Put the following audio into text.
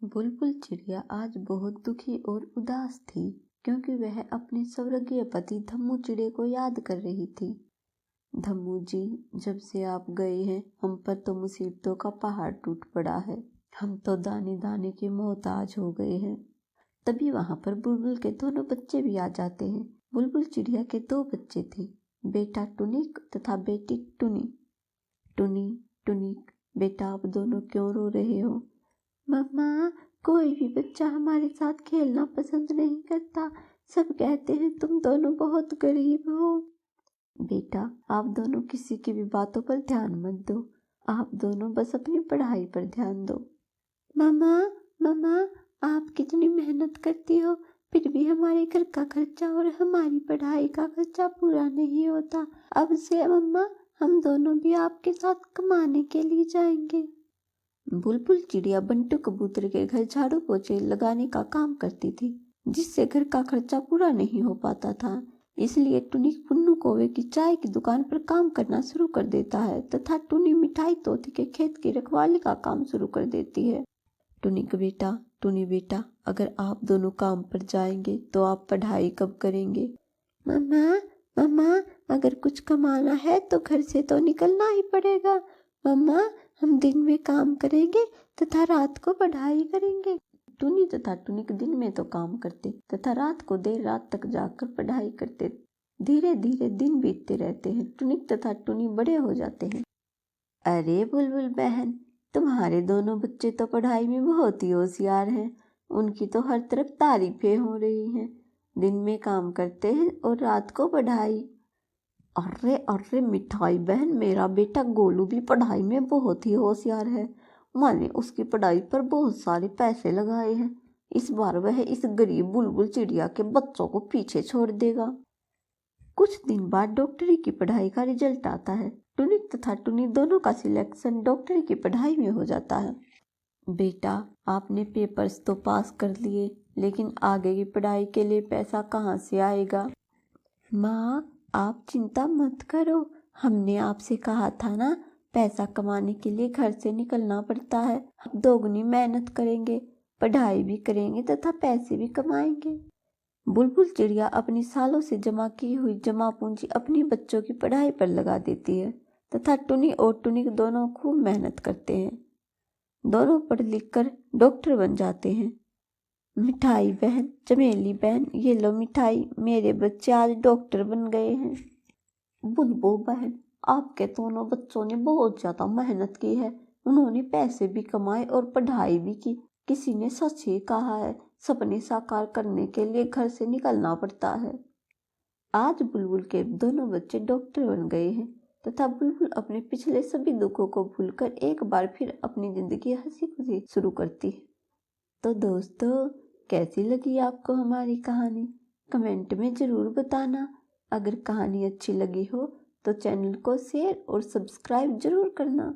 बुलबुल चिड़िया आज बहुत दुखी और उदास थी क्योंकि वह अपने स्वर्गीय पति धम्मू चिड़े को याद कर रही थी। धम्मू जी, जब से आप गए हैं हम पर तो मुसीबतों का पहाड़ टूट पड़ा है। हम तो दाने दाने के मोहताज हो गए हैं। तभी वहां पर बुलबुल के दोनों बच्चे भी आ जाते हैं। बुलबुल चिड़िया के दो बच्चे थे, बेटा टुनिक तथा बेटी टुनी। टुनी, टुनिक, बेटा आप दोनों क्यों रो रहे हो? मम्मा, कोई भी बच्चा हमारे साथ खेलना पसंद नहीं करता। सब कहते हैं तुम दोनों बहुत गरीब हो। बेटा, आप दोनों किसी की भी बातों पर ध्यान मत दो। आप दोनों बस अपनी पढ़ाई पर ध्यान दो। मम्मा, मम्मा, आप कितनी मेहनत करती हो, फिर भी हमारे घर का खर्चा और हमारी पढ़ाई का खर्चा पूरा नहीं होता। अब से मम्मा, हम दोनों भी आपके साथ कमाने के लिए जाएंगे। बुलबुल चिड़िया बंटू कबूतर के घर झाड़ू पोछे लगाने का काम करती थी, जिससे घर का खर्चा पूरा नहीं हो पाता था। इसलिए टुनी पुन्नू कौवे की चाय की दुकान पर काम करना शुरू कर देता है तथा टुनी मिठाई तोते के खेत की रखवाली का काम शुरू कर देती है। टुनी बेटा, अगर आप दोनों काम पर जाएंगे तो आप पढ़ाई कब करेंगे? मम्मा, मम्मा, अगर कुछ कमाना है तो घर से तो निकलना ही पड़ेगा। मम्मा, हम दिन में काम करेंगे तथा रात को पढ़ाई करेंगे। टुनी तथा टुनिक दिन में तो काम करते तथा रात को देर रात तक जाकर पढ़ाई करते। धीरे धीरे दिन बीतते रहते हैं। टुनिक तथा टुनी बड़े हो जाते हैं। अरे बुलबुल बहन, तुम्हारे दोनों बच्चे तो पढ़ाई में बहुत ही होशियार हैं। उनकी तो हर तरफ तारीफें हो रही हैं। दिन में काम करते हैं और रात को पढ़ाई। अरे अरे मिठाई बहन, मेरा बेटा गोलू भी पढ़ाई में बहुत ही होशियार है। मैंने उसकी पढ़ाई पर बहुत सारे पैसे लगाए हैं। इस बार वह इस गरीब बुलबुल चिड़िया के बच्चों को पीछे छोड़ देगा। कुछ दिन बाद डॉक्टरी की पढ़ाई का रिजल्ट आता है। टुनिक तथा टुनी दोनों का सिलेक्शन डॉक्टरी की पढ़ाई में हो जाता है। बेटा, आपने पेपर्स तो पास कर लिए, लेकिन आगे की पढ़ाई के लिए पैसा कहाँ से आएगा? माँ, आप चिंता मत करो। हमने आपसे कहा था ना, पैसा कमाने के लिए घर से निकलना पड़ता है। अब दोगुनी मेहनत करेंगे, पढ़ाई भी करेंगे तथा पैसे भी कमाएंगे। बुलबुल चिड़िया अपनी सालों से जमा की हुई जमा पूंजी अपनी बच्चों की पढ़ाई पर लगा देती है तथा टुनी और टुनिक दोनों खूब मेहनत करते हैं। दोनों पढ़ लिख कर डॉक्टर बन जाते हैं। मिठाई बहन, चमेली बहन, ये लो मिठाई, मेरे बच्चे आज डॉक्टर बन गए हैं। बुलबुल बहन, आपके दोनों बच्चों ने बहुत ज्यादा मेहनत की है। उन्होंने पैसे भी कमाए और पढ़ाई भी की। किसी ने सच ही कहा है, सपने साकार करने के लिए घर से निकलना पड़ता है। आज बुलबुल के दोनों बच्चे डॉक्टर बन गए हैं तथा बुलबुल अपने पिछले सभी दुखों को भूलकर एक बार फिर अपनी जिंदगी हंसी खुशी शुरू करती है। तो दोस्तों, कैसी लगी आपको हमारी कहानी? कमेंट में जरूर बताना। अगर कहानी अच्छी लगी हो तो चैनल को शेयर और सब्सक्राइब जरूर करना।